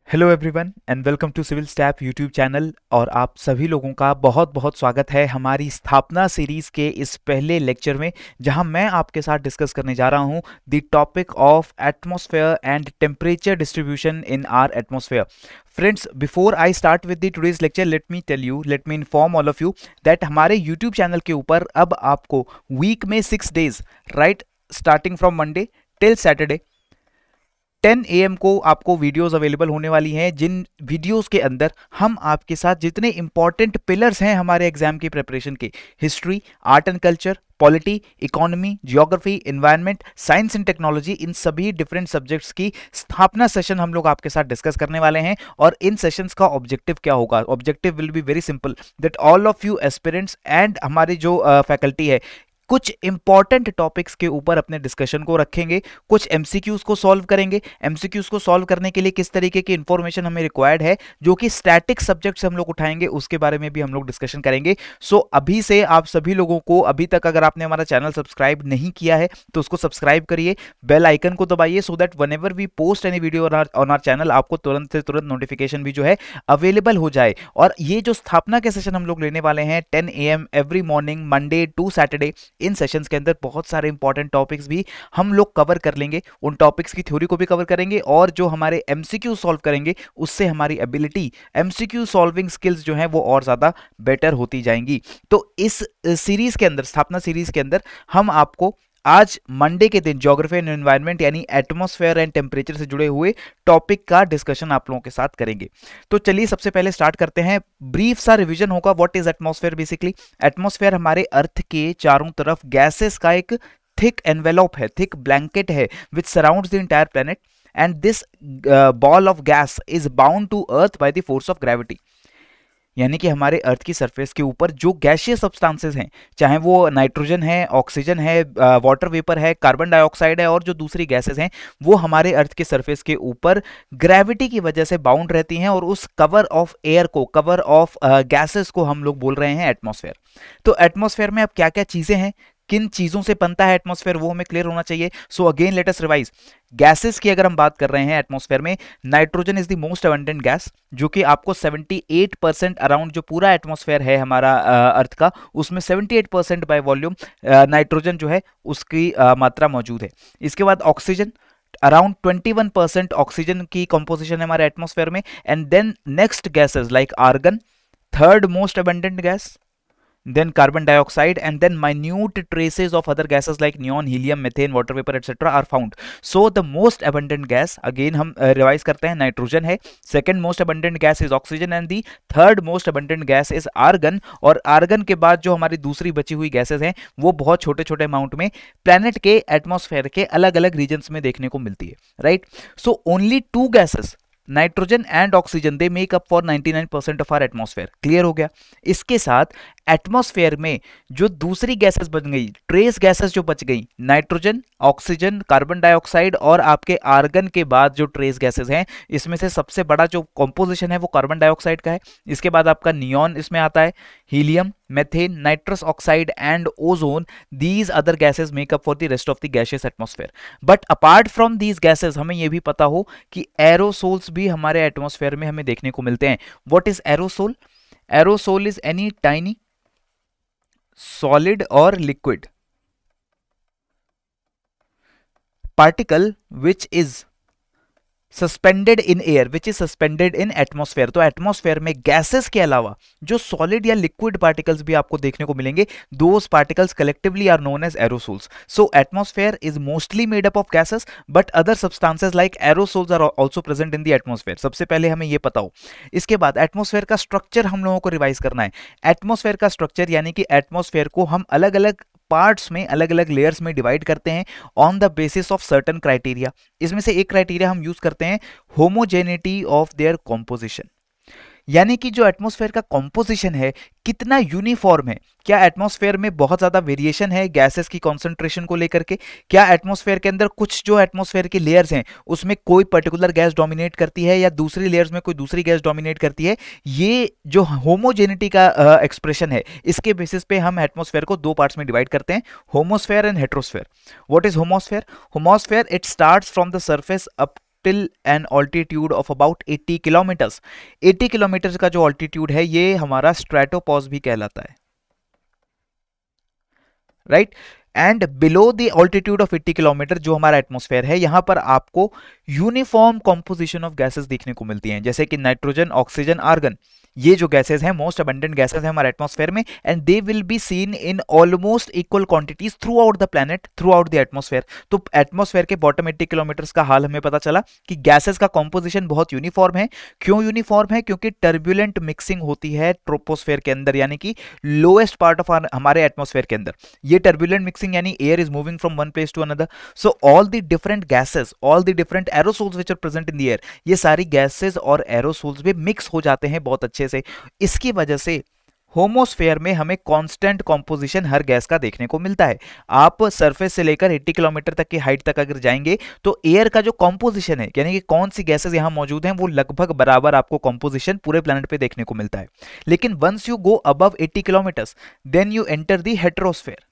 Hello everyone and welcome to civil step YouTube channel. और आप सभी लोगों का बहुत बहुत स्वागत है हमारी स्थापना सीरीज़ के इस पहले लेक्चर में, जहां मैं आपके साथ डिस्कस करने जा रहा हूं the topic of atmosphere and temperature distribution in our atmosphere. Friends, before I start with the today's lecture, let me inform all of you that हमारे यूट्यूब चैनल के ऊपर अब आपको वीक में 6 days, right, starting from Monday till Saturday 10 AM को आपको videos available होने वाली हैं, जिन वीडियोस के अंदर हम आपके साथ जितने इंपॉर्टेंट पिलर्स हैं हमारे एग्जाम की प्रिपरेशन के, history, art and culture, polity, economy, geography, environment, science and technology, इन सभी डिफरेंट सब्जेक्ट्स की स्थापना सेशन हम लोग आपके साथ डिस्कस करने वाले हैं। और इन सेशंस का ऑब्जेक्टिव क्या होगा? Objective will be very simple, that all of you aspirants and हमारी जो फैकल्टी है कुछ इंपॉर्टेंट टॉपिक्स के ऊपर अपने डिस्कशन को रखेंगे, कुछ एमसीक्यूज को सॉल्व करेंगे। एमसीक्यूज को सॉल्व करने के लिए किस तरीके की इंफॉर्मेशन हमें रिक्वायर्ड है, जो कि स्टैटिक सब्जेक्ट से हम लोग उठाएंगे, उसके बारे में भी हम लोग डिस्कशन करेंगे। सो अभी से आप सभी लोगों को, अभी तक अगर आपने हमारा चैनल सब्सक्राइब नहीं किया है तो उसको सब्सक्राइब करिए, बेल आइकन को दबाइए, so that whenever we post any video on our channel आपको तुरंत से तुरंत नोटिफिकेशन भी जो है अवेलेबल हो जाए। और ये जो स्थापना के सेशन हम लोग लेने वाले हैं 10 AM every morning Monday to Saturday, इन सेशंस के अंदर बहुत सारे इंपॉर्टेंट टॉपिक्स भी हम लोग कवर कर लेंगे। उन टॉपिक्स की थ्योरी को भी कवर करेंगे और जो हमारे एमसीक्यू सॉल्व करेंगे उससे हमारी एबिलिटी, एमसीक्यू सॉल्विंग स्किल्स जो हैं वो और ज्यादा बेटर होती जाएंगी। तो इस सीरीज के अंदर, स्थापना सीरीज के अंदर, हम आपको आज मंडे के दिन ज्योग्राफी एंड एनवायरनमेंट यानी एटमॉस्फेयर एंड टेम्परेचर से जुड़े हुए टॉपिक का डिस्कशन आप लोगों के साथ करेंगे। तो चलिए सबसे पहले स्टार्ट करते हैं। ब्रीफ सा रिवीजन होगा, what is atmosphere. Basically atmosphere हमारे अर्थ के चारों तरफ गैसेस का एक थिक एनवेलप है, थिक ब्लैंकेट है, which surrounds the entire planet, and this ball of gas is bound to earth by the force of gravity. यानी कि हमारे अर्थ की सरफेस के ऊपर जो गैशियस सब्सटेंसेस हैं, चाहे वो नाइट्रोजन है, ऑक्सीजन है, वाटर वेपर है, कार्बन डाइऑक्साइड है और जो दूसरी गैसेस हैं, वो हमारे अर्थ के सरफेस के ऊपर ग्रेविटी की वजह से बाउंड रहती हैं और उस कवर ऑफ एयर को, कवर ऑफ गैसेस को हम लोग बोल रहे हैं एटमॉस्फेयर। तो एटमॉस्फेयर में अब क्या क्या चीजें हैं, किन चीजों से बनता है एटमॉस्फेयर, वो हमें क्लियर होना चाहिए। So again let us revise. Gases की अगर हम बात कर रहे हैं एटमॉस्फेयर में, nitrogen is the most abundant gas, जो कि आपको 78% अराउंड, जो पूरा एटमॉस्फेयर है हमारा अर्थ का, उसमें 78% बाय वॉल्यूम नाइट्रोजन जो है उसकी मात्रा मौजूद है। इसके बाद ऑक्सीजन, अराउंड 21% ऑक्सीजन की कंपोजिशन है हमारे एटमॉस्फेयर में। And then next gases like argon, third most abundant gas, then carbon dioxide, and then minute traces of other gases like neon, helium, methane, water vapor etc. are found. So the most abundant gas, again हम revise करते हैं, nitrogen है, second most abundant gas is oxygen, and the third most abundant gas is argon। और argon के बाद जो हमारी दूसरी बची हुई गैसेस हैं वो बहुत छोटे छोटे अमाउंट में प्लैनेट के एटमॉस्फेयर के अलग अलग रीजन्स में देखने को मिलती है, right. So only two gases, nitrogen and oxygen, they make up for 99% of our atmosphere. Clear हो गया। इसके साथ एटमॉस्फेयर में जो दूसरी गैसेस बच गई, ट्रेस गैसेस जो बच गई, नाइट्रोजन, ऑक्सीजन, कार्बन डाइऑक्साइड और आपके आर्गन के बाद जो ट्रेस गैसेस हैं, इसमें से सबसे बड़ा जो कंपोजिशन है वो कार्बन डाइऑक्साइड का है। इसके बाद आपका नियॉन इसमें आता है, helium, methane, nitrous oxide and ozone, these other gases make up for the rest of the gaseous atmosphere. But apart from these gases हमें यह भी पता हो कि एरोसोल्स भी हमारे एटमॉस्फेयर में हमें देखने को मिलते हैं। What is aerosol? Aerosol is any tiny solid or liquid particle which is suspended in air, which is suspended in atmosphere. तो एटमॉस्फेयर में गैसेस के अलावा जो सॉलिड या लिक्विड पार्टिकल्स भी आपको देखने को मिलेंगे, those particles collectively are known as aerosols. So atmosphere is mostly made up of gases, but other substances like aerosols are also present in the atmosphere. सबसे पहले हमें यह पता हो। इसके बाद एटमॉस्फेयर का स्ट्रक्चर हम लोगों को रिवाइज करना है। एटमॉस्फेयर का स्ट्रक्चर यानी कि एटमॉस्फेयर को हम अलग अलग पार्ट्स में, अलग अलग लेयर्स में डिवाइड करते हैं on the basis of certain criteria. इसमें से एक क्राइटेरिया हम यूज करते हैं, होमोजेनिटी ऑफ देयर कॉम्पोजिशन, यानी कि जो एटमॉस्फेयर का कॉम्पोजिशन है कितना यूनिफॉर्म है। क्या एटमॉस्फेयर में बहुत ज्यादा वेरिएशन है गैसेस की कॉन्सेंट्रेशन को लेकर के? क्या एटमॉस्फेयर के अंदर कुछ जो एटमॉस्फेयर के लेयर्स हैं उसमें कोई पर्टिकुलर गैस डोमिनेट करती है या दूसरी लेयर्स में कोई दूसरी गैस डोमिनेट करती है? ये जो होमोजेनिटी का एक्सप्रेशन है, इसके बेसिस पे हम एटमॉस्फेयर को दो पार्ट्स में डिवाइड करते हैं, homosphere and heterosphere. What is homosphere? Homosphere it starts from the surface up till an altitude of about 80 kilometres. 80 kilometres का जो ऑल्टीट्यूड है ये हमारा स्ट्रेटोपॉज भी कहलाता है, right. And below the altitude of 80 kilometre जो हमारा एटमॉस्फेयर है, यहां पर आपको यूनिफॉर्म कॉम्पोजिशन ऑफ गैसेस देखने को मिलती हैं, जैसे कि नाइट्रोजन, ऑक्सीजन, आर्गन। ये जो गैसेस हैं मोस्ट अबंडेंट गैसेस हैं हमारे एटमॉस्फेयर में, and they will be seen in almost equal quantities through out the planet, through out the atmosphere. तो एटमॉस्फेयर के बॉटम 80 किलोमीटर्स का हाल हमें पता चला कि गैसेस का कॉम्पोजिशन बहुत यूनिफॉर्म है। क्यों यूनिफॉर्म है? क्योंकि टर्बुलेंट मिक्सिंग होती है ट्रोपोस्फेयर के अंदर, यानी कि लोएस्ट पार्ट ऑफ हमारे एटमॉस्फेयर के अंदर। ये टर्बुलेंट मिक्सिंग यानी air is moving from one place to another, so all the different gases, all the different aerosols which are present in the air, ये सारी गैसेस और एरोसोल्स भी mix हो जाते हैं बहुत अच्छे से। इसकी वजह से होमोस्फेयर में हमें कांस्टेंट कंपोजिशन हर गैस का देखने को मिलता है। आप सरफेस से लेकर 80 किलोमीटर तक की हाइट तक अगर जाएंगे तो एयर का जो कंपोजिशन है, यानी कि कौन सी गैसेस यहां मौजूद हैं, वो लगभग बराबर आपको कंपोजिशन पूरे प्लैनेट पे देखने को मिलता है। लेकिन once you go above 80 kilometres then you enter the heterosphere.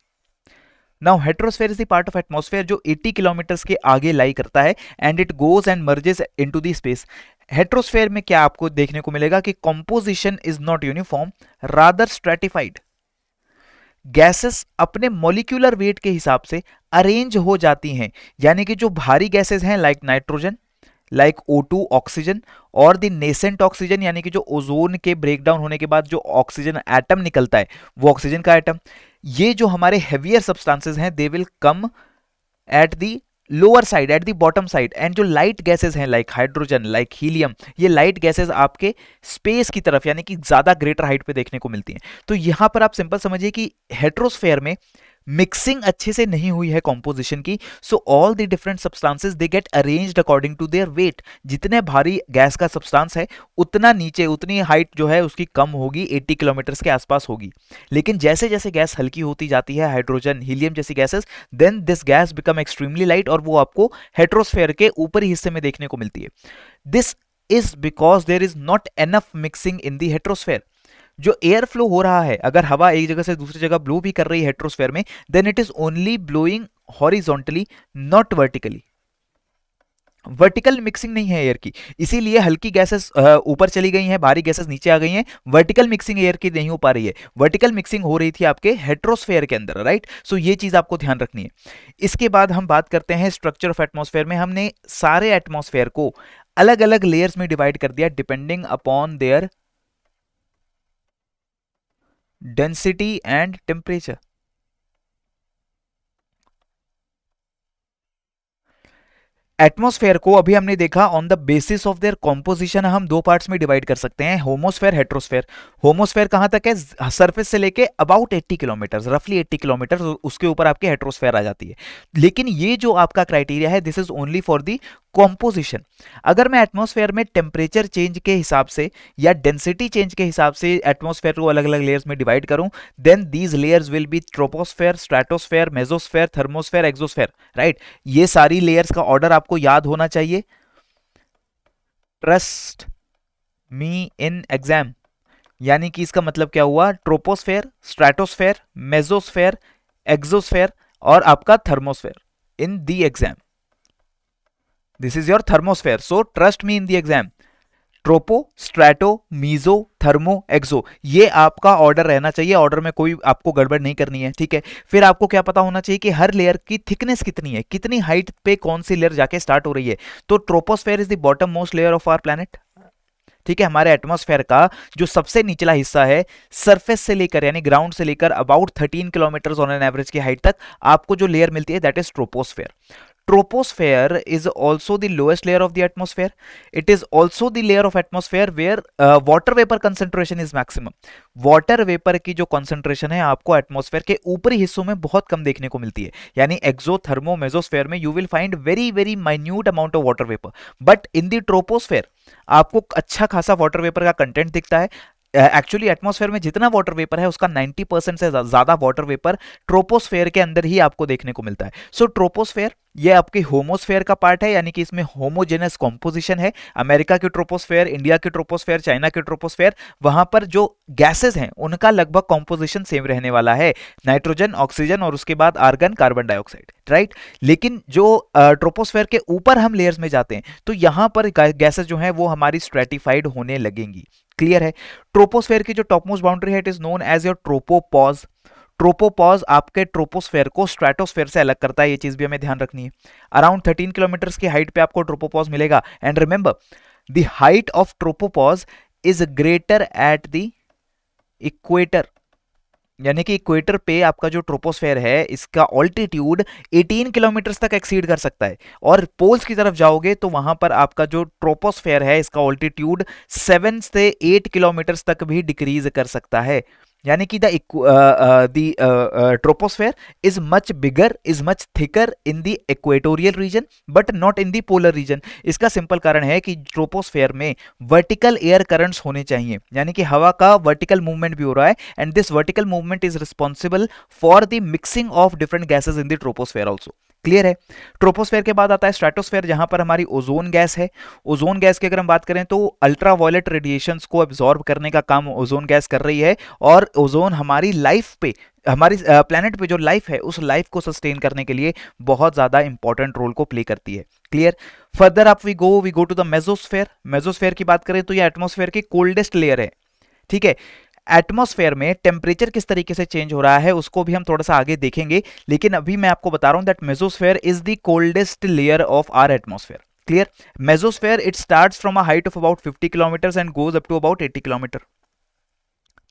Now heterosphere is the part of atmosphere जो 80 किलोमीटर्स के आगे लाई करता है, and it goes and merges into the space. Heterosphere में क्या आपको देखने को मिलेगा कि composition is not uniform, rather stratified. Gases अपने मॉलिक्यूलर वेट के हिसाब से अरेंज हो जाती हैं, यानी कि जो भारी गैसेस हैं like nitrogen, like O2 oxygen, और द नेसेंट ऑक्सीजन यानी कि जो ओजोन के ब्रेकडाउन होने के बाद जो ऑक्सीजन एटम निकलता है वो ऑक्सीजन का एटम, ये जो हमारे हेवियर सब्सटेंसेस हैं they will come at the lower side, at the bottom side. And जो लाइट गैसेस हैं लाइक हाइड्रोजन, लाइक हीलियम, ये लाइट गैसेस आपके स्पेस की तरफ यानी कि ज्यादा ग्रेटर हाइट पे देखने को मिलती हैं। तो यहां पर आप सिंपल समझिए कि हेट्रोस्फेयर में मिक्सिंग अच्छे से नहीं हुई है कॉम्पोजिशन की, so all the different substances they get arranged according to their weight. जितने भारी गैस का सब्सटेंस है उतना नीचे, उतनी हाइट जो है उसकी कम होगी, 80 किलोमीटर्स के आसपास होगी। लेकिन जैसे जैसे गैस हल्की होती जाती है, हाइड्रोजन, हीलियम जैसी gases, then this gas become extremely light, और वो आपको हेट्रोस्फेयर के ऊपरी हिस्से में देखने को मिलती है। This is because there is not enough mixing in the heterosphere. जो एयर फ्लो हो रहा है, अगर हवा एक जगह से दूसरी जगह ब्लो भी कर रही है हेट्रोस्फेयर में, then it is only blowing horizontally, not vertically. Vertical mixing नहीं है एयर की, इसीलिए हल्की गैसेस ऊपर चली गई हैं, भारी गैसेस नीचे आ गई हैं। वर्टिकल मिक्सिंग एयर की नहीं हो पा रही है, वर्टिकल मिक्सिंग हो रही थी आपके हेट्रोस्फेयर के अंदर, राइट। सो ये चीज आपको ध्यान रखनी है। इसके बाद हम बात करते हैं स्ट्रक्चर ऑफ एटमॉस्फेयर में। हमने सारे एटमॉस्फेयर को अलग अलग लेयर्स में डिवाइड कर दिया depending upon their density and temperature. Atmosphere को अभी हमने देखा on the basis of their composition हम दो पार्ट्स में डिवाइड कर सकते हैं, होमोस्फेयर, हेट्रोस्फेयर। होमोस्फेयर कहां तक है? सरफेस से लेके अबाउट 80 किलोमीटर, रफली 80 किलोमीटर, उसके ऊपर आपके हेट्रोस्फेयर आ जाती है। लेकिन ये जो आपका क्राइटेरिया है, this is only for the composition. अगर मैं एटमॉस्फेयर में टेम्परेचर चेंज के हिसाब से या डेंसिटी चेंज के हिसाब से एटमॉस्फेयर को अलग अलग लेयर्स में डिवाइड करूं, then these layers will be troposphere, stratosphere, mesosphere, thermosphere, exosphere, right. ये सारी लेयर्स का ऑर्डर आपको याद होना चाहिए। ट्रस्ट मी इन एग्जाम, यानी कि इसका मतलब क्या हुआ? ट्रोपोस्फेयर, स्ट्रेटोस्फेयर, मेसोस्फेयर, एक्सोस्फेयर और आपका thermosphere in the exam. This is your thermosphere, so trust me in the exam. Tropo, strato, meso, thermo, exo, ये आपका ऑर्डर रहना चाहिए। ऑर्डर में कोई आपको गड़बड़ नहीं करनी है, ठीक है। फिर आपको क्या पता होना चाहिए कि हर लेयर की थिकनेस कितनी है, कितनी हाइट पे कौन सी लेयर जाके स्टार्ट हो रही है। तो troposphere is the bottom most layer of our planet, ठीक है। हमारे एटमॉस्फेयर का जो सबसे निचला हिस्सा है, सरफेस से लेकर यानी ग्राउंड से लेकर about 13 kilometre on an average की हाइट तक आपको जो लेयर मिलती है, that is troposphere. Troposphere is also the lowest layer of the atmosphere. It is also the layer of atmosphere where water vapor concentration is maximum. Water vapour की जो concentration है आपको एटमॉस्फेयर के ऊपरी हिस्सों में बहुत कम देखने को मिलती है, यानी एक्सो, थर्मो, मेसोस्फेयर में you will find very very minute amount of water vapour, but in the troposphere आपको अच्छा खासा वाटर वेपर का कंटेंट दिखता है। एक्चुअली एटमॉस्फेयर में जितना वाटर वेपर है उसका 90% से ज्यादा वाटर वेपर ट्रोपोस्फेयर के अंदर ही आपको देखने को मिलता है। सो ट्रोपोस्फेयर ये आपके होमोस्फेयर का पार्ट है, यानी कि इसमें होमोजेनस कॉम्पोजिशन है। अमेरिका के ट्रोपोस्फेयर, इंडिया के ट्रोपोस्फेयर, चाइना के ट्रोपोस्फेयर, वहां पर जो गैसेस हैं उनका लगभग कॉम्पोजिशन सेम रहने वाला है, नाइट्रोजन, ऑक्सीजन और उसके बाद आर्गन, कार्बन डाइऑक्साइड, राइट। लेकिन जो ट्रोपोस्फेयर के ऊपर हम लेयर्स में जाते हैं तो यहां पर गैसेस जो है वो हमारी स्ट्रेटिफाइड होने लगेंगी। क्लियर है। ट्रोपोस्फेयर की जो टॉपमोस्ट बाउंड्री है it is known as your tropopause. Tropopause आपके ट्रोपोस्फेयर को स्ट्रेटोस्फेयर से अलग करता है, ये चीज भी हमें ध्यान रखनी है। अराउंड 13 किलोमीटर की हाइट पे आपको ट्रोपोपॉज मिलेगा। And remember the height of tropopause is greater at the equator, यानी कि इक्वेटर पे आपका जो ट्रोपोस्फेयर है इसका ऑल्टीट्यूड 18 किलोमीटर तक एक्सीड कर सकता है, और पोल्स की तरफ जाओगे तो वहां पर आपका जो ट्रोपोस्फेयर है इसका ऑल्टीट्यूड 7 से 8 किलोमीटर तक भी डिक्रीज कर सकता है। यानी कि the troposphere is much bigger, is much thicker in the equatorial region but not in the polar region. इसका सिंपल कारण है कि ट्रोपोस्फेयर में वर्टिकल एयर करंट्स होने चाहिए, यानी कि हवा का वर्टिकल मूवमेंट भी हो रहा है, and this vertical movement is responsible for the mixing of different gases in the troposphere also. Clear है। ट्रोपोस्फेयर के बाद आता है स्ट्रेटोस्फेयर, जहां पर हमारी ओजोन गैस है। ओजोन गैस की अगर हम बात करें तो अल्ट्रावायलेट रेडिएशंस को एब्जॉर्ब करने का काम ओजोन गैस कर रही है, और ओजोन हमारी लाइफ पे, हमारी प्लेनेट पे जो लाइफ है उस लाइफ को सस्टेन करने के लिए बहुत ज्यादा इंपॉर्टेंट रोल को प्ले करती है। क्लियर। फर्दर आप we go to the mesosphere. Mesosphere की बात करें तो ये एटमॉस्फेयर की कोल्डेस्ट लेयर है। ठीक है। एटमॉस्फेयर में टेम्परेचर किस तरीके से चेंज हो रहा है उसको भी हम थोड़ा सा आगे देखेंगे, लेकिन अभी मैं आपको बता रहा हूं that mesosphere is the coldest layer of our atmosphere. Clear. Mesosphere it starts from a height of about 50 kilometre and goes up to about 80 kilometre.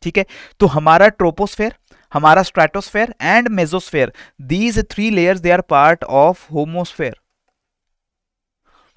ठीक है। तो हमारा ट्रोपोस्फेयर, हमारा stratosphere and mesosphere, these 3 layers they are part of homosphere.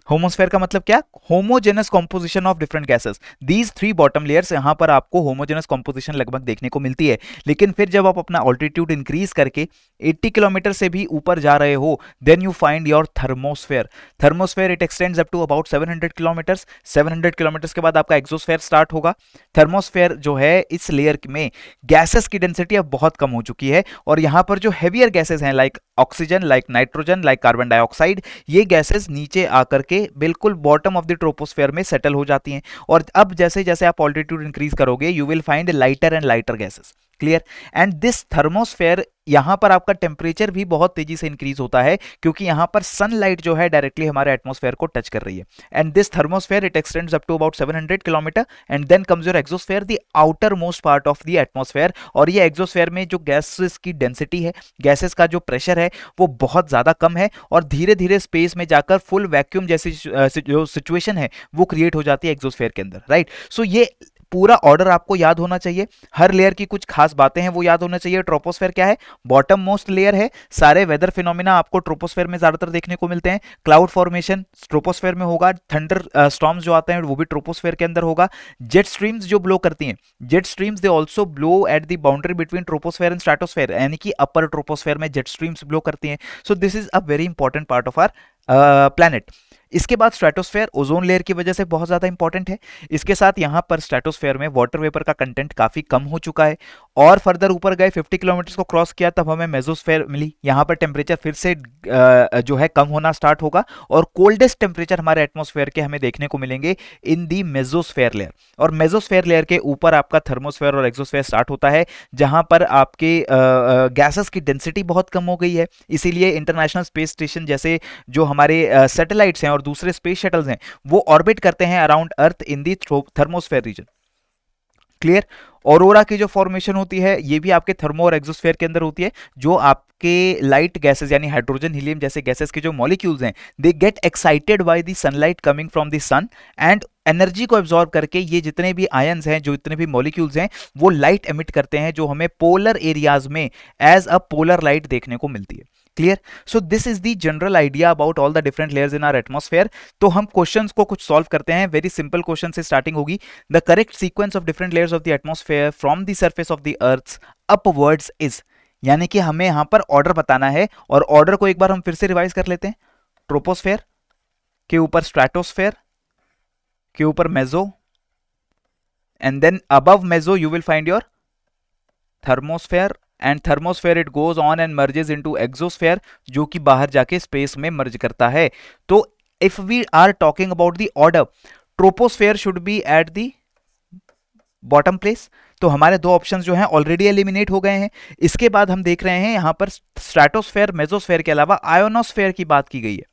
Homosphere का मतलब क्या? Homogeneous composition of different gases. These 3 bottom layers, यहां पर आपको होमोजेनस कॉम्पोजिशन लगभग देखने को मिलती है। लेकिन फिर जब आप अपना ऑल्टीट्यूड इंक्रीज करके 80 किलोमीटर से भी ऊपर जा रहे हो, then you find your thermosphere. Thermosphere it extends up to about 700 kilometres. 700 kilometre के बाद आपका एक्सोस्फेयर स्टार्ट होगा। थर्मोस्फेयर जो है इस लेयर में गैसेस की डेंसिटी अब बहुत कम हो चुकी है, और यहां पर जो हेवियर गैसेस हैं like oxygen, like nitrogen, like carbon dioxide, ये गैसेस नीचे आकर के बिल्कुल बॉटम ऑफ द ट्रोपोस्फेयर में सेटल हो जाती हैं। और अब जैसे जैसे आप ऑल्टीट्यूड इंक्रीज करोगे you will find lighter and lighter gases. Clear. And this thermosphere, यहां पर आपका टेम्परेचर भी बहुत तेजी से इंक्रीज होता है, क्योंकि यहां पर सनलाइट जो है डायरेक्टली हमारे एटमॉस्फेयर को टच कर रही है। And this thermosphere it extends up to about 700 kilometre and then comes your exosphere, the outer most part of the atmosphere. और ये एक्सोस्फेयर में जो गैसेस की डेंसिटी है, गैसेस का जो प्रेशर है वो बहुत ज्यादा कम है, और धीरे धीरे स्पेस में जाकर फुल वैक्यूम जैसी जो सिचुएशन है वो क्रिएट हो जाती है एक्सोस्फेयर के अंदर, राइट। सो ये पूरा ऑर्डर आपको याद होना चाहिए। हर लेयर की कुछ खास बातें हैं वो याद होना चाहिए। ट्रोपोस्फेयर क्या है? बॉटम मोस्ट लेयर है। सारे वेदर फिनोमिना आपको ट्रोपोस्फेयर में ज्यादातर देखने को मिलते हैं। क्लाउड फॉर्मेशन ट्रोपोस्फेयर में होगा, थंडर स्टॉर्म्स जो आते हैं वो भी ट्रोपोस्फेयर के अंदर होगा। जेट स्ट्रीम्स जो ब्लो करती हैं, jet streams they also blow at the boundary between troposphere and stratosphere, यानी कि अपर ट्रोपोस्फेयर में जेट स्ट्रीम्स ब्लो करती हैं। So this is a very important part of our planet. इसके बाद स्ट्रेटोस्फेयर ओजोन लेयर की वजह से बहुत ज्यादा इंपॉर्टेंट है। इसके साथ यहां पर स्ट्रेटोस्फेयर में वाटर वेपर का कंटेंट काफी कम हो चुका है, और फर्दर ऊपर गए 50 किलोमीटर को क्रॉस किया तब हमें मेसोस्फेयर मिली। यहां पर टेम्परेचर फिर से जो है कम होना स्टार्ट होगा, और कोल्डेस्ट टेम्परेचर हमारे एटमॉस्फेयर के हमें देखने को मिलेंगे इन दी मेसोस्फेयर लेयर। और मेसोस्फेयर लेयर के ऊपर आपका थर्मोस्फेयर और एक्सोस्फेयर स्टार्ट होता है, जहां पर आपके गैसेस की डेंसिटी बहुत कम हो गई है। इसीलिए इंटरनेशनल स्पेस स्टेशन जैसे जो हमारे सैटेलाइट्स हैं और दूसरे स्पेस शटल्स हैं वो ऑर्बिट करते हैं around earth in the thermosphere reason. Clear. Aurora की जो फॉर्मेशन होती है ये भी आपके थर्मो और एक्सोस्फेयर के अंदर होती है, जो आपके लाइट गैसेस यानी हाइड्रोजन, हीलियम जैसे गैसेस के जो मॉलिक्यूल्स हैं they get excited by the sunlight coming from the sun, and energy को एब्जॉर्ब करके ये जितने भी आयंस हैं, जो इतने भी मॉलिक्यूल्स हैं, वो लाइट एमिट करते हैं, जो हमें पोलर एरियाज में एज अ पोलर लाइट देखने को मिलती है। Clear. So this is the general idea about all the different layers in our atmosphere. तो हम क्वेश्चंस को कुछ सॉल्व करते हैं। वेरी सिंपल क्वेश्चन से स्टार्टिंग होगी। The correct sequence of different layers of the atmosphere from the surface of the earth upwards is, यानी कि हमें यहां पर ऑर्डर बताना है, और ऑर्डर को एक बार हम फिर से रिवाइज कर लेते हैं। ट्रोपोस्फेयर के ऊपर स्ट्रेटोस्फेयर, के ऊपर meso, and then above meso you will find your thermosphere, and thermosphere it goes on and merges into exosphere, जो कि बाहर जाके स्पेस में मर्ज करता है. तो if we are talking about the order, troposphere should be at the bottom place. तो हमारे दो ऑप्शंस जो हैं ऑलरेडी एलिमिनेट हो गए हैं. इसके बाद हम देख रहे हैं यहां पर स्ट्रेटोस्फेयर मेसोस्फेयर के अलावा आयोनोस्फेयर की बात की गई है.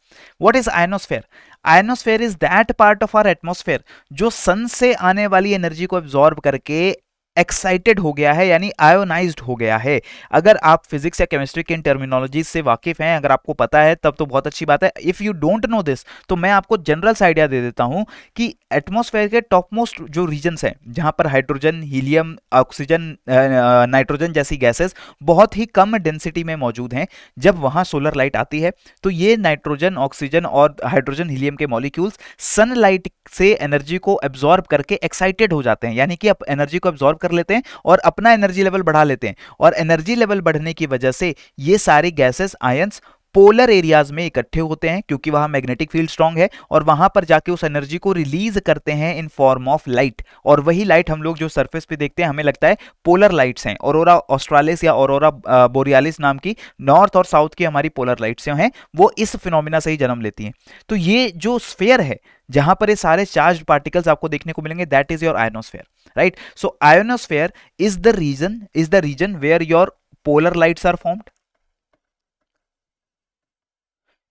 What is ionosphere? Ionosphere is that part of our atmosphere जो सन से आने वाली एनर्जी को एब्जॉर्ब करके एक्साइटेड हो गया है, यानी आयोनाइज्ड हो गया है. अगर आप फिजिक्स या केमिस्ट्री के टर्मिनोलॉजी से वाकिफ हैं, अगर आपको पता है तब तो बहुत अच्छी बात है. If you don't know this तो मैं आपको जनरल सा आइडिया दे देता हूं कि एटमॉस्फेयर के टॉप मोस्ट जो रीजन्स हैं जहां पर हाइड्रोजन, हीलियम, ऑक्सीजन, नाइट्रोजन जैसी गैसेस बहुत ही कम डेंसिटी में मौजूद हैं, जब वहां सोलर लाइट आती है तो ये नाइट्रोजन, ऑक्सीजन और हाइड्रोजन, हीलियम के मॉलिक्यूल्स सनलाइट से एनर्जी को एब्जॉर्ब करके एक्साइटेड हो जाते हैं, यानी कि एनर्जी को एब्जॉर्ब कर लेते हैं और अपना एनर्जी लेवल बढ़ा लेते हैं. और एनर्जी लेवल बढ़ने की वजह से ये सारी गैसेस, आयंस पोलर एरियाज में इकट्ठे होते हैं क्योंकि वहां मैग्नेटिक फील्ड स्ट्रांग है, और वहां पर जाके उस एनर्जी को रिलीज करते हैं इन फॉर्म ऑफ लाइट. और वही लाइट हम लोग जो सरफेस पे देखते हैं हमें लगता है पोलर लाइट्स हैं. ऑरोरा ऑस्ट्रालिस या ऑरोरा बोरियालिस नाम की नॉर्थ और साउथ की हमारी पोलर लाइट्स हैं, वो इस फिनोमिना से ही जन्म लेती हैं. तो ये जो स्फीयर है जहां पर ये सारे चार्ज पार्टिकल्स आपको देखने को मिलेंगे, that is your ionosphere, right. So ionosphere is the region where your polar lights are formed.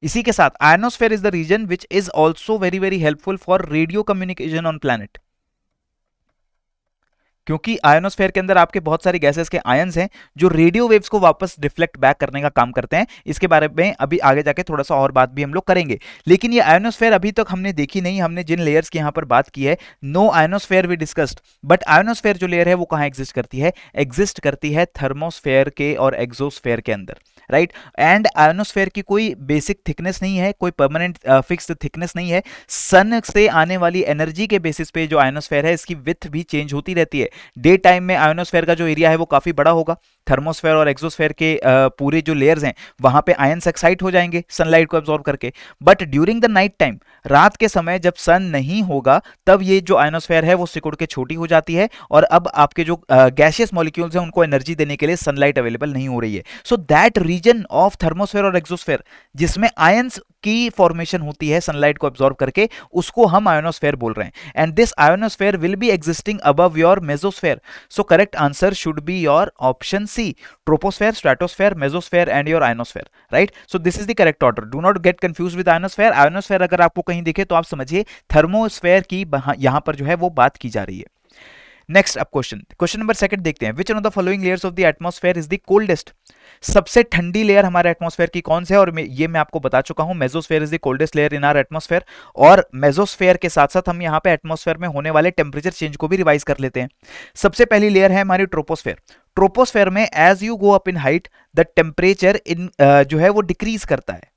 इसी के साथ ionosphere is the region which is also very very helpful for radio communication on planet, क्योंकि ionosphere के अंदर आपके बहुत सारी gases के आयंस हैं जो रेडियो वेव्स को वापस रिफ्लेक्ट बैक करने का काम करते हैं. इसके बारे में अभी आगे जाके थोड़ा सा और बात भी हम लोग करेंगे. लेकिन ये आयोनोस्फेयर अभी तक हमने देखी नहीं. हमने जिन लेयर्स की यहाँ पर बात की है, no ionosphere we discussed, but ionosphere जो लेयर है वो कहाँ एग्जिस्ट करती है? एग्जिस्ट करती है थर्मोस्फेयर के और एक्सोस्फेयर के अंदर, राइट. एंड आयोनोस्फेयर की कोई बेसिक थिकनेस नहीं है, कोई परमानेंट फिक्स्ड थिकनेस नहीं है. सन से आने वाली एनर्जी के बेसिस पे जो आयोनोस्फेयर है इसकी विड्थ भी चेंज होती रहती है. डे टाइम में आयोनोस्फेयर का जो एरिया है वो काफी बड़ा होगा. थर्मोस्फेयर और एक्सोस्फेयर के पूरे जो लेयर्स हैं वहां पे आयंस एक्साइट हो जाएंगे सनलाइट को एब्जॉर्ब करके. But during the night time, रात के समय जब सन नहीं होगा, तब ये जो आयोनोस्फेयर है वो सिकुड़ के छोटी हो जाती है और अब आपके जो गैसियस मॉलिक्यूल्स हैं उनको एनर्जी देने के लिए सनलाइट अवेलेबल नहीं हो रही है. So that region of thermosphere और एक्सोस्फेयर जिसमें आयंस की फॉर्मेशन होती है सनलाइट को एब्जॉर्ब करके, उसको हम आयोनोस्फेयर बोल रहे हैं. And this ionosphere will be existing above your mesosphere. So correct answer should be your option C, troposphere, stratosphere, mesosphere and your ionosphere, right. So this is the correct order. Do not get confuse with ionosphere. Ionosphere अगर आपको कहीं दिखे तो आप समझिए thermosphere की यहां पर जो है वो बात की जा रही है. नेक्स्ट अब क्वेश्चन नंबर 2 देखते हैं. Which one of the following layers of the atmosphere is the coldest? सबसे ठंडी लेयर हमारे एटमॉस्फेयर की कौन सी है? और ये मैं आपको बता चुका हूं, mesosphere is the coldest layer in our atmosphere. और मेसोस्फेयर के साथ साथ हम यहां पे एटमॉस्फेयर में होने वाले टेम्परेचर चेंज को भी रिवाइज कर लेते हैं. सबसे पहली लेयर है हमारी ट्रोपोस्फेयर. ट्रोपोस्फेयर में as you go up in height the temperature in जो है वो डिक्रीज करता है.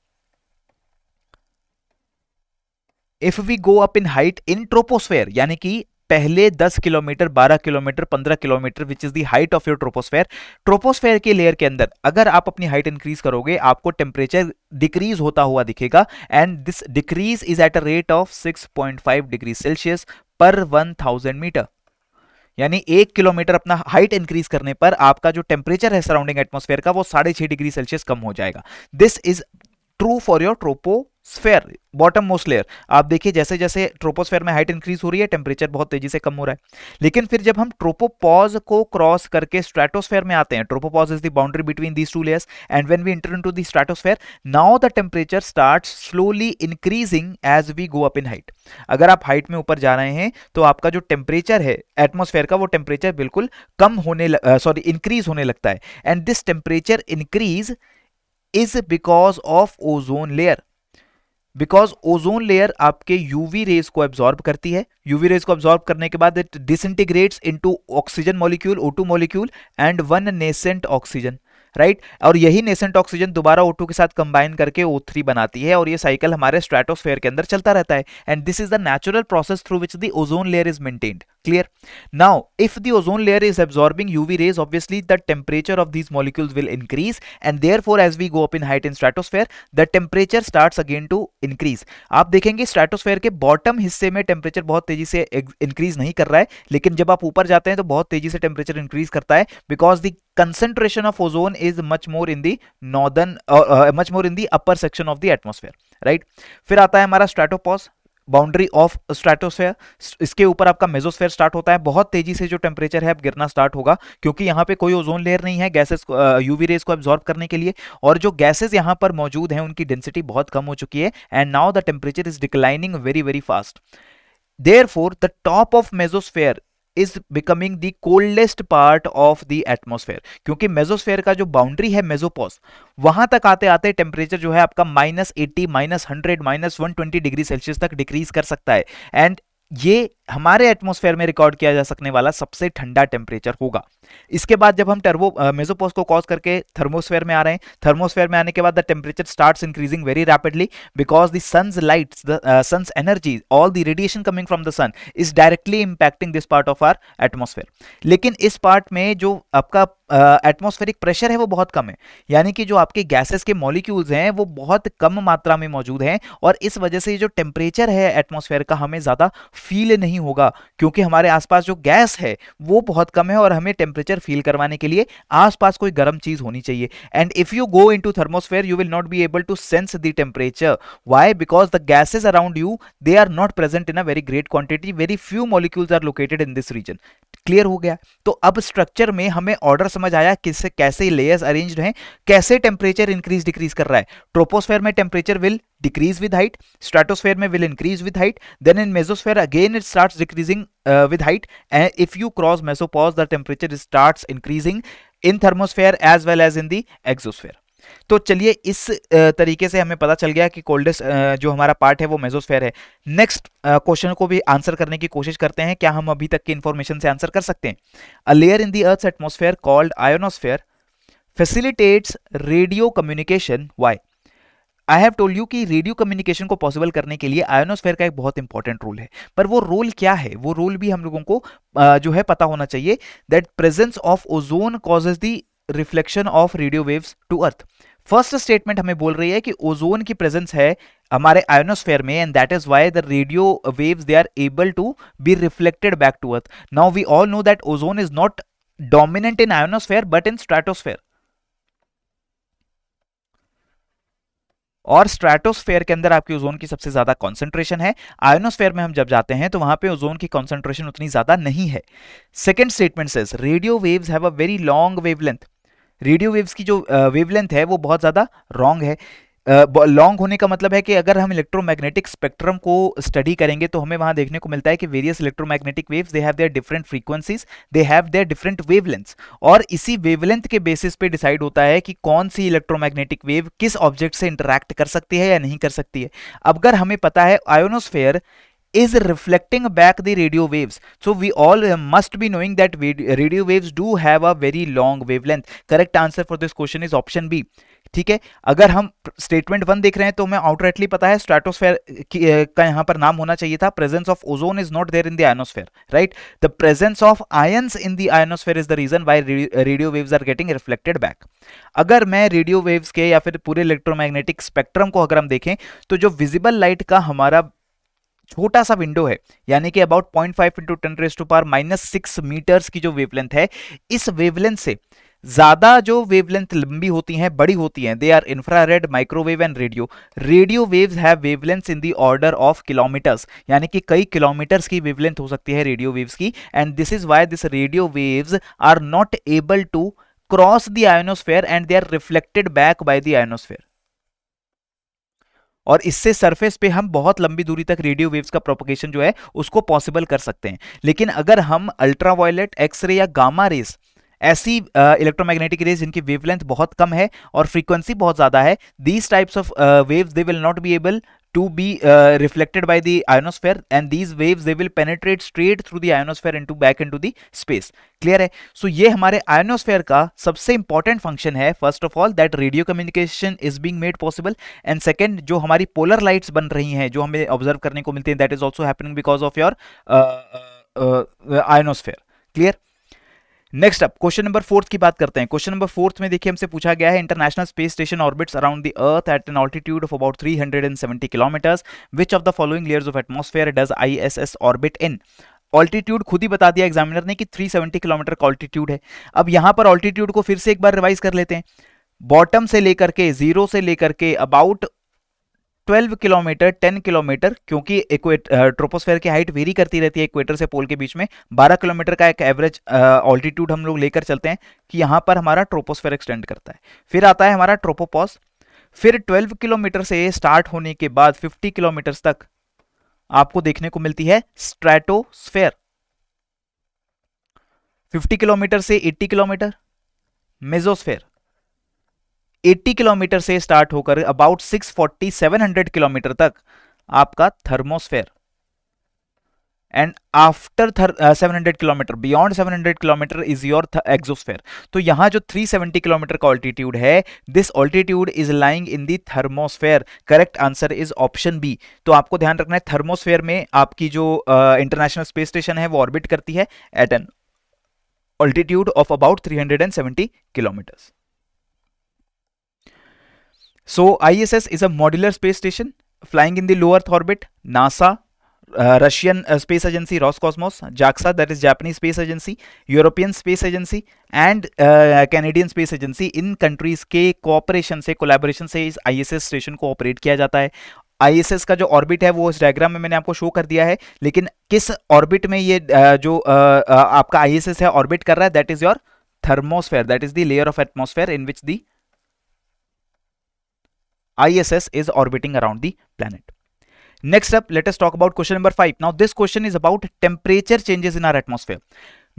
If we go up in height in troposphere, यानी कि पहले 10 kilometre, 12 kilometre, 15 kilometre which is the height of your troposphere. Troposphere के लेयर के अंदर अगर आप अपनी हाइट इंक्रीज करोगे आपको टेम्परेचर डिक्रीज होता हुआ दिखेगा. And this decrease is at a rate of 6.5 degree Celsius पर 1000 मीटर. यानी 1 किलोमीटर अपना हाइट इंक्रीज करने पर आपका जो टेम्परेचर है सराउंडिंग एटमॉस्फेयर का वो 6.5 डिग्री सेल्सियस कम हो जाएगा. This is true for your troposphere, bottom most layer. आप देखिए जैसे जैसे ट्रोपोस्फेयर में हाइट इंक्रीज हो रही है टेम्परेचर बहुत तेजी से कम हो रहा है. लेकिन फिर जब हम ट्रोपोपॉज को क्रॉस करके स्ट्रेटोस्फेयर में आते हैं, tropopause is the boundary between these two layers, and when we enter into the stratosphere, now the temperature starts slowly increasing as we go up in height. अगर आप हाइट में ऊपर जा रहे हैं तो आपका जो टेम्परेचर है एटमॉस्फेयर का वो टेम्परेचर बिल्कुल कम होने इंक्रीज होने लगता है. And this temperature increase is because of ozone layer. Because ozone layer आपके यूवी रेज को एब्जॉर्ब करती है. यूवी रेज को एब्जॉर्ब करने के बाद it डिसइंटीग्रेट्स into oxygen molecule, O2 molecule and one nascent oxygen, right. और यही नेसेंट ऑक्सीजन दोबारा O2 के साथ कंबाइन करके O3 बनाती है और ये साइकिल हमारे स्ट्रेटोस्फेयर के अंदर चलता रहता है. And this is the natural process through which the ozone layer is maintained. Clear? Now, if the ozone layer is absorbing UV rays, obviously the temperature of these molecules will increase, and therefore as we go up in height in stratosphere, the temperature starts again to increase. आप देखेंगे stratosphere के bottom हिस्से में temperature बहुत तेजी से increase नहीं कर रहा है, लेकिन जब आप ऊपर जाते हैं तो बहुत तेजी से टेम्परेचर इंक्रीज करता है, because the concentration of ozone is much more in the northern much more in the upper section of the atmosphere, right? फिर आता है हमारा स्ट्रेटोपॉज, बाउंड्री ऑफ स्ट्रेटोस्फेयर, इसके ऊपर आपका मेसोस्फेयर स्टार्ट होता है। बहुत तेजी से जो टेम्परेचर है अब गिरना स्टार्ट होगा, क्योंकि यहाँ पे कोई ओजोन लेयर नहीं है गैसेस यूवी रेज को एब्जॉर्ब करने के लिए, और जो गैसेस यहाँ पर मौजूद हैं उनकी डेंसिटी बहुत कम हो चुकी है, and now the temperature is declining very very fast. Therefore the top of mesosphere is becoming the coldest part of the atmosphere, क्योंकि मेसोस्फेयर का जो बाउंड्री है मेसोपॉज, वहां तक आते आते टेम्परेचर जो है आपका -80, -100, -120 डिग्री सेल्सियस तक डिक्रीज कर सकता है, एंड ये हमारे एटमॉस्फेयर में रिकॉर्ड किया जा सकने वाला सबसे ठंडा टेम्परेचर होगा। इसके बाद जब हम मेसोपॉज को क्रॉस करके थर्मोस्फेयर में आ रहे हैं, थर्मोस्फेयर में आने के बाद the temperature starts increasing very rapidly, because the sun's lights, the sun's energy, all the radiation coming from the sun is directly impacting this part of our atmosphere. लेकिन इस पार्ट में जो आपका एटमॉस्फेरिक प्रेशर है वो बहुत कम है, यानी कि जो आपके गैसेस के मॉलिक्यूल्स हैं वो बहुत कम मात्रा में मौजूद हैं, और इस वजह से जो टेम्परेचर है एटमॉस्फेयर का हमें ज्यादा फील नहीं होगा, क्योंकि हमारे आसपास जो गैस है वो बहुत कम है, और हमें टेम्परेचर फील करवाने के लिए आसपास कोई गर्म चीज होनी चाहिए। And if you go into thermosphere you will not be able to sense the temperature. Why? Because the gases around you they are not present in a very great quantity, very few molecules are located in this region. Clear हो गया? तो अब structure में हमें order समझ आया किससे कैसे लेयर्स अरेंज्ड हैं, कैसे टेम्परेचर इंक्रीज डिक्रीज कर रहा है। ट्रोपोस्फेयर में temperature will decrease with height, stratosphere में will increase with height, then in mesosphere again it starts decreasing with height, and if you cross mesopause the temperature starts increasing in thermosphere as well as in the exosphere। तो चलिए इस तरीके से हमें पता चल गया कि कोल्डेस्ट जो हमारा पार्ट है वो मेसोस्फेयर है। नेक्स्ट क्वेश्चन को भी आंसर करने की कोशिश करते हैं, क्या हम अभी तक की इंफॉर्मेशन से आंसर कर सकते हैं। A layer in the earth's atmosphere called ionosphere facilitates radio communication. Why? I have told you कि रेडियो कम्युनिकेशन को पॉसिबल करने के लिए आयोनोस्फेयर का एक बहुत इंपॉर्टेंट रोल है, पर वो रोल क्या है, वो रोल भी हम लोगों को जो है पता होना चाहिए। That presence of ozone causes the reflection of radio waves to earth. First statement हमें बोल रही है कि ओजोन की प्रेजेंस है हमारे आयोनोस्फेयर में, and that is why the radio waves they are able to be reflected back to earth. Now we all know that ozone is not dominant in ionosphere but in stratosphere, और stratosphere के अंदर आपकी ozone की सबसे ज्यादा concentration है। Ionosphere में हम जब जाते हैं तो वहां पे ओजोन की कंसंट्रेशन उतनी ज्यादा नहीं है। Second statement says radio waves have a very long wavelength. Radio waves की जो वेवलेंथ है वो बहुत ज्यादा लॉन्ग है। लॉन्ग होने का मतलब है कि अगर हम इलेक्ट्रोमैग्नेटिक स्पेक्ट्रम को स्टडी करेंगे तो हमें वहां देखने को मिलता है कि various electromagnetic waves they have their different frequencies, they have their different wavelengths, और इसी वेवलेंथ के बेसिस पे डिसाइड होता है कि कौन सी इलेक्ट्रोमैग्नेटिक वेव किस ऑब्जेक्ट से इंटरैक्ट कर सकती है या नहीं कर सकती है। अगर हमें पता है ionosphere is reflecting back the radio waves, so we all must be knowing that radio waves do have a very long wavelength. Correct answer for this question is option B। ठीक है, अगर हम स्टेटमेंट 1 देख रहे हैं तो हमें outrightly पता है स्ट्रेटोस्फेयर का यहाँ पर नाम होना चाहिए था presence of ozone is not there in the ionosphere, right. The presence of ions in the ionosphere is the reason why radio waves are getting reflected back. अगर मैं रेडियो वेव्स के या फिर पूरे इलेक्ट्रोमैग्नेटिक स्पेक्ट्रम को अगर हम देखें तो जो विजिबल लाइट का हमारा छोटा सा विंडो है, यानी कि अबाउट 0.5 इंटू 10⁻⁻⁶ मीटर्स की जो वेवलेंथ है, इस वेवलेंथ से ज्यादा जो वेवलेंथ लंबी होती हैं, बड़ी होती हैं, they are infrared, microwave and radio. Radio waves have wavelengths in the order of kilometres, यानी कि कई किलोमीटर्स की वेवलेंथ हो सकती है रेडियो वेव्स की, and this is why this radio waves are not able to cross the ionosphere and they are reflected back by the ionosphere. और इससे सरफेस पे हम बहुत लंबी दूरी तक रेडियो वेव्स का प्रोपगेशन जो है उसको पॉसिबल कर सकते हैं। लेकिन अगर हम अल्ट्रावायलेट, एक्सरे या गामा रेस, ऐसी इलेक्ट्रोमैग्नेटिक रेज जिनकी वेवलेंथ बहुत कम है और फ्रीक्वेंसी बहुत ज्यादा है, these types of waves they will not be able to be reflected by the ionosphere, and these waves they will penetrate straight through the ionosphere into back into the space। Clear है? सो ये हमारे ionosphere का सबसे important function है। First of all that radio communication is being made possible, and second जो हमारी polar lights बन रही हैं जो हमें ऑब्जर्व करने को मिलती हैं, that is also happening because of your ionosphere. Clear. Next up question number 4 की बात करते हैं। क्वेश्चन नंबर 4 में देखिए हमसे पूछा गया है, international space station orbits around the earth at an altitude of about 370 kilometres, which of the following layers of atmosphere does ISS orbit in. Altitude खुद ही बता दिया एग्जामिनर ने कि 370 किलोमीटर का ऑल्टीट्यूड है। अब यहां पर ऑल्टीट्यूड को फिर से एक बार रिवाइज कर लेते हैं। बॉटम से लेकर के, जीरो से लेकर के अबाउट 12 किलोमीटर, 10 किलोमीटर, क्योंकि ट्रोपोस्फेयर की हाइट वेरी करती रहती है इक्वेटर से पोल के बीच में, 12 किलोमीटर का एक एवरेज ऑल्टीट्यूड हम लोग लेकर चलते हैं कि यहां पर हमारा ट्रोपोस्फेयर एक्सटेंड करता है। फिर आता है हमारा ट्रोपोपॉज, फिर 12 किलोमीटर से स्टार्ट होने के बाद 50 किलोमीटर तक आपको देखने को मिलती है स्ट्रेटोस्फेयर। 50 किलोमीटर से 80 किलोमीटर मेसोस्फेयर। 80 किलोमीटर से स्टार्ट होकर अबाउट 640-700 किलोमीटर तक आपका thermosphere. And after 700 kilometre, beyond 700 kilometre is your exosphere. तो यहां जो 370 किलोमीटर का ऑल्टीट्यूड है, this altitude is lying in the thermosphere. Correct answer is option B. तो आपको ध्यान रखना है, थर्मोस्फेयर में आपकी जो इंटरनेशनल स्पेस स्टेशन है वो ऑर्बिट करती है at an altitude of about 370 kilometres. So ISS is a modular space station flying in the low Earth orbit. NASA, Russian space agency Roscosmos, JAXA, that is Japanese space agency, European space agency and Canadian space agency, in countries के cooperation से, collaboration से इस ISS station को operate किया जाता है। ISS का जो ऑर्बिट है वो इस डायग्राम में मैंने आपको शो कर दिया है, लेकिन किस ऑर्बिट में ये जो आपका ISS है ऑर्बिट कर रहा है, that is your thermosphere, that is the layer of atmosphere in which the ISS is orbiting around the planet. Next up, let us talk about question number 5. Now this question is about temperature changes in our atmosphere.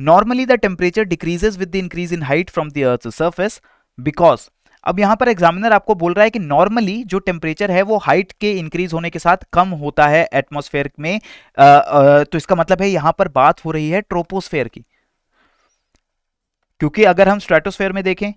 Normally the temperature decreases with the increase in height from the Earth's surface because, अब यहां पर examiner आपको बोल रहा है कि normally जो temperature है वो हाइट के इंक्रीज होने के साथ कम होता है एटमॉस्फेयर में। तो इसका मतलब है यहां पर बात हो रही है ट्रोपोस्फेयर की, क्योंकि अगर हम स्ट्रेटोस्फेयर में देखें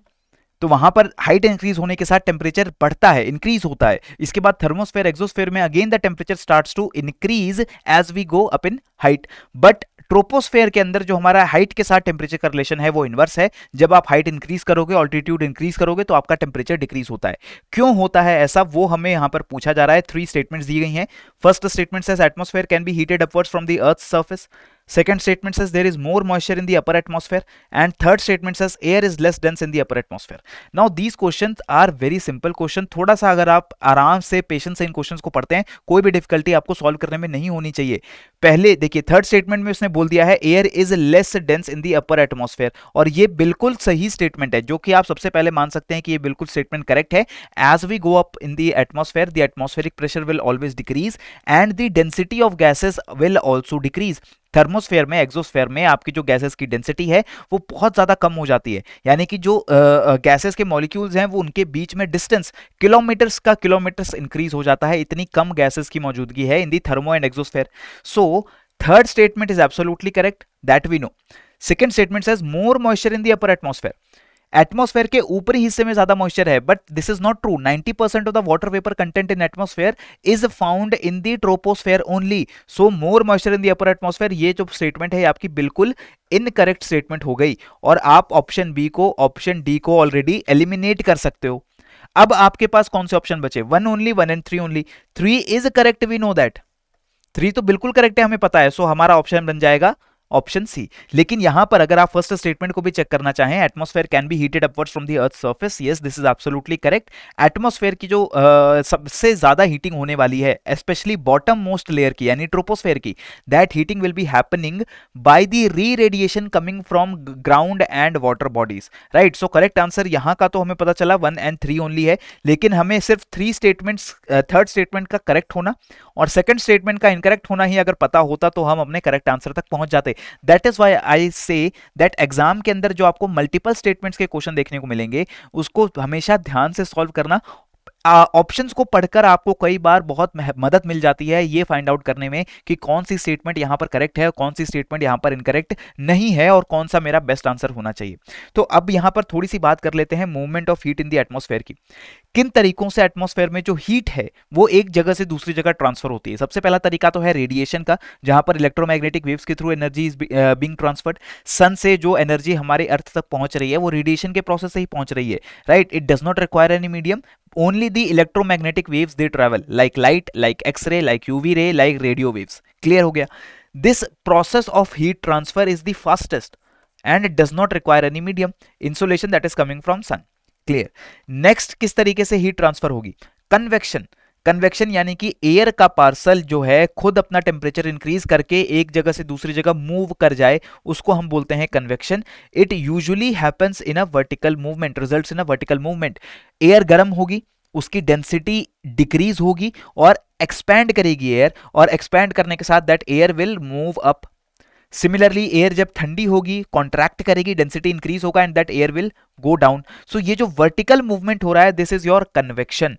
तो वहां पर हाइट इंक्रीज होने के साथ टेम्परेचर बढ़ता है, इंक्रीज होता है। इसके बाद थर्मोस्फेयर, एक्सोस्फेयर में again the temperature starts to increase as we go up in height. But troposphere के अंदर जो हमारा हाइट के साथ टेम्परेचर का रिलेशन है वो इनवर्स है। जब आप हाइट इंक्रीज करोगे, ऑल्टीट्यूड इंक्रीज करोगे, तो आपका टेम्परेचर डिक्रीज होता है। क्यों होता है ऐसा, वो हमें यहां पर पूछा जा रहा है। 3 स्टेटमेंट्स दी गई हैं। First statement says atmosphere can be heated upwards from the earth surface. Second statement says there is more moisture in the upper atmosphere, and third statement says air is less dense in the upper atmosphere. Now these questions are very simple question. थोड़ा सा अगर आप आराम से patience से इन questions को पढ़ते हैं, कोई भी डिफिकल्टी आपको सॉल्व करने में नहीं होनी चाहिए। पहले देखिए, थर्ड स्टेटमेंट में उसने बोल दिया है air is less dense in the upper atmosphere, और ये बिल्कुल सही स्टेटमेंट है, जो कि आप सबसे पहले मान सकते हैं कि ये बिल्कुल स्टेटमेंट करेक्ट है। As we go up in the atmosphere, the atmospheric pressure will always decrease and the density of gases will also decrease. Thermosphere में, एक्सोस्फेयर में आपकी जो गैसेस की डेंसिटी है वो बहुत ज्यादा कम हो जाती है, यानी कि जो गैसेस के मॉलिक्यूल्स हैं वो उनके बीच में डिस्टेंस किलोमीटर्स इंक्रीज हो जाता है। इतनी कम गैसेस की मौजूदगी है in the thermo and exosphere. So third statement is absolutely correct, that we know. Second statement says more moisture in the upper atmosphere. Atmosphere के ऊपरी हिस्से में ज्यादा मॉइस्चर है, but this is not true. 90% of the water vapour content in atmosphere is found in the troposphere only. So more moisture in the upper atmosphere, ये जो statement है आपकी बिल्कुल इनकरेक्ट स्टेटमेंट हो गई, और आप ऑप्शन बी को, ऑप्शन डी को ऑलरेडी एलिमिनेट कर सकते हो। अब आपके पास कौन से ऑप्शन बचे? 1 only, 1 and 3 only. 3 is correct, we know that. 3 तो बिल्कुल करेक्ट है, हमें पता है। सो हमारा ऑप्शन बन जाएगा ऑप्शन सी। लेकिन यहां पर अगर आप फर्स्ट स्टेटमेंट को भी चेक करना चाहें, atmosphere can be heated upwards from the earth surface, yes this is absolutely correct. Atmosphere की जो सबसे ज्यादा हीटिंग होने वाली है, स्पेशली बॉटम मोस्ट लेयर की यानी ट्रोपोस्फेयर की, that heating will be happening by the reradiation coming from ground and water bodies, right. So correct answer यहां का तो हमें पता चला 1 एंड 3 ओनली है, लेकिन हमें सिर्फ 3 स्टेटमेंट्स, थर्ड स्टेटमेंट का करेक्ट होना और सेकंड स्टेटमेंट का इनकरेक्ट होना ही अगर पता होता तो हम अपने करेक्ट आंसर तक पहुंच जाते। That is why I say that exam के अंदर जो आपको मल्टीपल स्टेटमेंट्स के क्वेश्चन देखने को मिलेंगे, उसको हमेशा ध्यान से सॉल्व करना। ऑप्शंस को पढ़कर आपको कई बार बहुत मदद मिल जाती है ये फाइंड आउट करने में कि कौन सी स्टेटमेंट यहां पर करेक्ट है, कौन सी स्टेटमेंट यहां पर इनकरेक्ट नहीं है और कौन सा मेरा बेस्ट आंसर होना चाहिए। तो अब यहां पर थोड़ी सी बात कर लेते हैं movement of heat in the atmosphere की। किन तरीकों से एटमॉस्फेयर में जो हीट है वो एक जगह से दूसरी जगह ट्रांसफर होती है। सबसे पहला तरीका तो है रेडिएशन का, जहां पर इलेक्ट्रोमैग्नेटिक वेव्स के through energy is being transferred. Sun से जो एनर्जी हमारे अर्थ तक पहुंच रही है वो रेडिएशन के प्रोसेस से ही पहुंच रही है, right. It does not require any medium, only the electromagnetic waves they travel, like light, like x-ray, like UV ray, like radio waves। clear हो गया। this process of heat transfer is the fastest and it does not require any medium insulation that is coming from sun। clear। next किस तरीके से heat transfer होगी? convection। Convection यानी कि air का parcel जो है खुद अपना टेम्परेचर इंक्रीज करके एक जगह से दूसरी जगह मूव कर जाए, उसको हम बोलते हैं convection. It usually happens in a vertical movement, results in a vertical movement. Air गर्म होगी, उसकी डेंसिटी डिक्रीज होगी और एक्सपैंड करेगी एयर, और एक्सपैंड करने के साथ that air will move up. Similarly air जब ठंडी होगी कॉन्ट्रैक्ट करेगी, डेंसिटी इंक्रीज होगा and that air will go down. So ये जो वर्टिकल मूवमेंट हो रहा है this is your convection.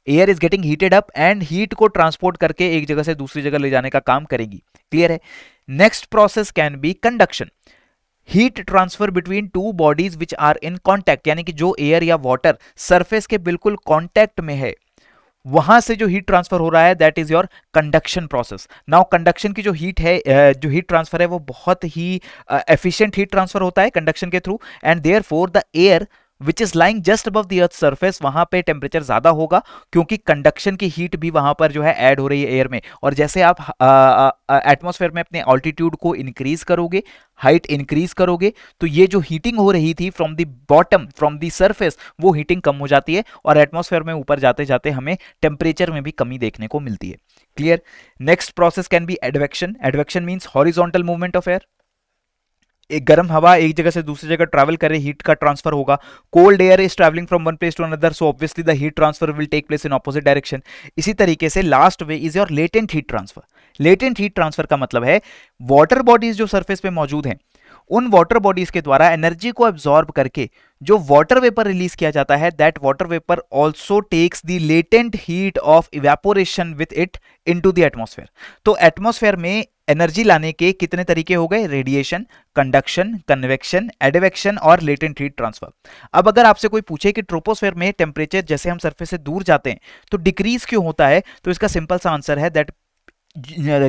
Air is getting heated up and heat को ट्रांसपोर्ट करके एक जगह से दूसरी जगह ले जाने का काम करेगी। क्लियर है। Next process can be conduction. Heat transfer between two bodies which are in contact, यानी कि जो एयर या वाटर सरफेस के बिल्कुल कॉन्टैक्ट में है वहां से जो हीट ट्रांसफर हो रहा है that is your conduction process. Now conduction की जो हीट है, जो हीट ट्रांसफर है वो बहुत ही एफिशिएंट हीट ट्रांसफर होता है कंडक्शन के through, and therefore the air which is lying just above the earth surface, वहां पे टेम्परेचर ज्यादा होगा क्योंकि कंडक्शन की हीट भी वहां पर जो है ऐड हो रही है एयर में। और जैसे आप एटमॉस्फेयर में अपने ऑल्टीट्यूड को इंक्रीज करोगे, हाइट इंक्रीज करोगे, तो ये जो हीटिंग हो रही थी from the bottom, from the surface, वो हीटिंग कम हो जाती है और एटमॉस्फेयर में ऊपर जाते जाते हमें टेम्परेचर में भी कमी देखने को मिलती है। Clear. Next process can B advection. Advection means horizontal movement of air. एक गर्म हवा एक जगह से दूसरी जगह ट्रैवल करे, हीट का ट्रांसफर होगा। Cold air is travelling from one place to another, so obviously the heat transfer will take place in opposite direction. इसी तरीके से last way is your latent heat transfer. Latent heat transfer का मतलब है water bodies जो surface पे मौजूद हैं उन वाटर बॉडीज के द्वारा एनर्जी को एब्जॉर्ब करके जो वाटर वेपर रिलीज किया जाता है, that water vapour also takes the latent heat of evaporation with it into the atmosphere. तो एटमॉस्फेयर में एनर्जी लाने के कितने तरीके हो गए? रेडिएशन, कंडक्शन, कन्वेक्शन, एडवेक्शन और लेटेंट हीट ट्रांसफर। अब अगर आपसे कोई पूछे कि ट्रोपोस्फेयर में टेम्परेचर जैसे हम सरफेस से दूर जाते हैं तो डिक्रीज क्यों होता है, तो इसका सिंपल सा आंसर है that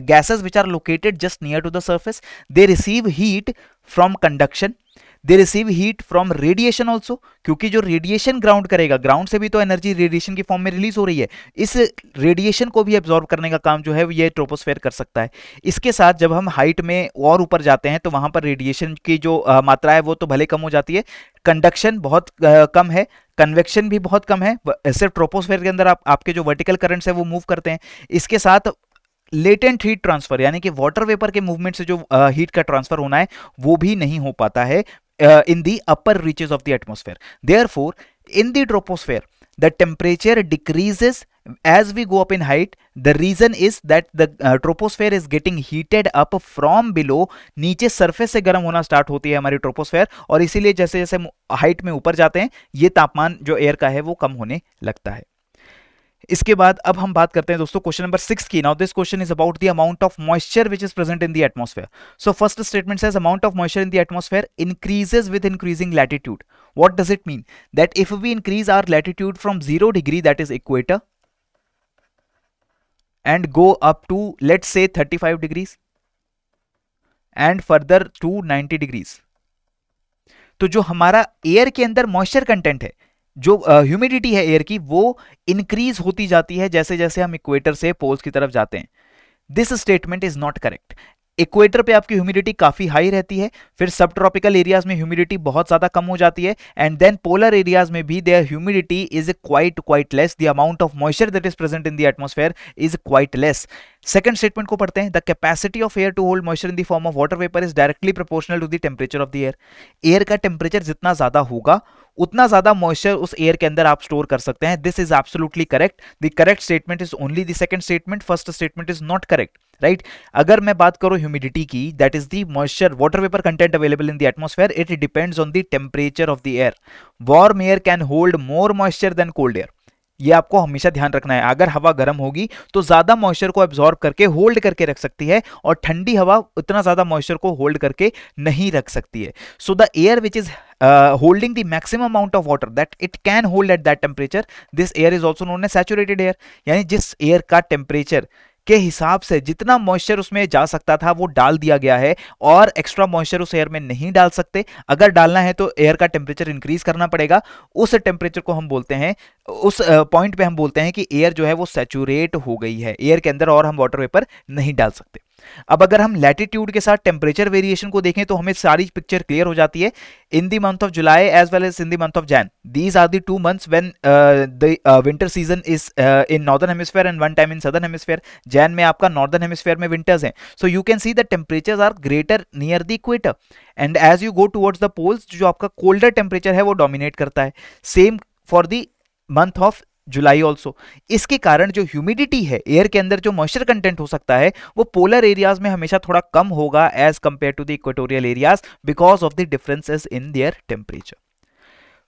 gases which are located just near to the surface, they receive heat from conduction, they receive heat from radiation also, क्योंकि जो रेडिएशन ग्राउंड करेगा, ग्राउंड से भी तो एनर्जी रेडिएशन की फॉर्म में रिलीज हो रही है, इस रेडिएशन को भी एब्जॉर्ब करने का काम जो है ये ट्रोपोस्फेयर कर सकता है। इसके साथ जब हम हाइट में और ऊपर जाते हैं तो वहां पर रेडिएशन की जो मात्रा है वो तो भले कम हो जाती है, कंडक्शन बहुत कम है, कन्वेक्शन भी बहुत कम है, सिर्फ ट्रोपोस्फेयर के अंदर आपके जो वर्टिकल करंट्स है वो मूव करते हैं। इसके साथ लेटेंट हीट ट्रांसफर यानी कि वाटर वेपर के मूवमेंट से जो हीट का ट्रांसफर होना है वो भी नहीं हो पाता है in the upper reaches of the atmosphere. Therefore, in the troposphere, the temperature decreases as we go up in height. The reason is that the troposphere is getting heated up from below. नीचे surface से गर्म होना start होती है हमारी troposphere, और इसीलिए जैसे जैसे हाइट में ऊपर जाते हैं ये तापमान जो एयर का है वो कम होने लगता है। इसके बाद अब हम बात करते हैं दोस्तों क्वेश्चन नंबर 6 की। Now this question is about the amount of moisture which is present in the atmosphere. So first statement says amount of moisture in the atmosphere increases with increasing latitude. What does it mean? That if we increase our latitude from 0 degree that is equator and go up to let's say 35 degrees and further to 90 degrees, तो जो हमारा air के अंदर moisture content है, जो humidity है air की, वो इंक्रीज होती जाती है जैसे जैसे हम इक्वेटर से पोल्स की तरफ जाते हैं। This statement is not correct. Equator पे आपकी ह्यूमिडिटी काफी हाई रहती है, फिर सब ट्रॉपिकल एरियाज में ह्यूमिडिटी बहुत ज्यादा कम हो जाती है, एंड देन पोलर एरियाज में भी there humidity is quite less. The amount of moisture that is present in the atmosphere is quite less. Second statement को पढ़ते हैं। The capacity of air to hold moisture in the form of water vapour is directly proportional to the temperature of the air. Air का temperature जितना ज्यादा होगा उतना ज्यादा moisture उस एयर के अंदर आप स्टोर कर सकते हैं। This is absolutely correct. The correct statement is only the second statement, first statement is not correct, right. अगर मैं बात करूं ह्यूमिडिटी की, that is the moisture water vapour content available in the atmosphere, it depends on the temperature of the air. Warm air can hold more moisture than cold air. ये आपको हमेशा ध्यान रखना है। अगर हवा गर्म होगी तो ज्यादा मॉइस्चर को एब्जॉर्ब करके होल्ड करके रख सकती है, और ठंडी हवा उतना ज्यादा मॉइस्चर को होल्ड करके नहीं रख सकती है। So the air which is holding the maximum amount of water that it can hold at that temperature, this air is also known as saturated air। यानी जिस एयर का टेम्परेचर के हिसाब से जितना मॉइस्चर उसमें जा सकता था वो डाल दिया गया है, और एक्स्ट्रा मॉइस्चर उस एयर में नहीं डाल सकते। अगर डालना है तो एयर का टेम्परेचर इंक्रीज करना पड़ेगा। उस टेम्परेचर को हम बोलते हैं, उस पॉइंट पे हम बोलते हैं कि एयर जो है वो सैचुरेट हो गई है एयर के अंदर, और हम वाटर वेपर नहीं डाल सकते। अब अगर हम लैटिट्यूड के साथ टेम्परेचर वेरिएशन को देखें तो हमें सारी पिक्चर क्लियर हो जाती है। In the month of July as well as in the month of Jan, these are the 2 months when the winter season is in northern hemisphere and one time in southern hemisphere. Jan में आपका northern hemisphere में winters हैं, so you can see the temperatures are greater near the equator, and as you go towards the poles जो आपका colder temperature है वो dominate करता है। Same for the month of July also. इसके कारण जो ह्यूमिडिटी है, एयर के अंदर जो मॉइस्चर कंटेंट हो सकता है, वो पोलर एरियाज में हमेशा थोड़ा कम होगा as compare to the equatorial areas, because of the differences in their temperature.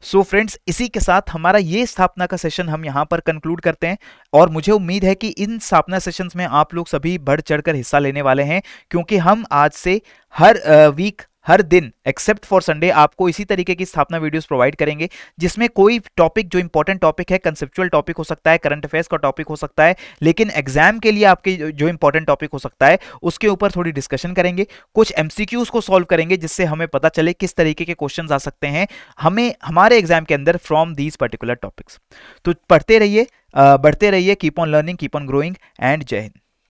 So friends, इसी के साथ हमारा ये स्थापना का सेशन हम यहाँ पर कंक्लूड करते हैं, और मुझे उम्मीद है कि इन स्थापना सेशंस में आप लोग सभी बढ़ चढ़कर हिस्सा लेने वाले हैं, क्योंकि हम आज से हर वीक, हर दिन एक्सेप्ट फॉर संडे आपको इसी तरीके की स्थापना वीडियोस प्रोवाइड करेंगे, जिसमें कोई टॉपिक जो इंपॉर्टेंट टॉपिक है, कंसेप्चुअल टॉपिक हो सकता है, करंट अफेयर्स का टॉपिक हो सकता है, लेकिन एग्जाम के लिए आपके जो इंपॉर्टेंट टॉपिक हो सकता है उसके ऊपर थोड़ी डिस्कशन करेंगे, कुछ एमसीक्यूज को सॉल्व करेंगे, जिससे हमें पता चले किस तरीके के क्वेश्चंस आ सकते हैं हमें हमारे एग्जाम के अंदर फ्रॉम दीज पर्टिकुलर टॉपिक्स। तो पढ़ते रहिए, बढ़ते रहिए, keep on learning, keep on growing, and जय हिंद।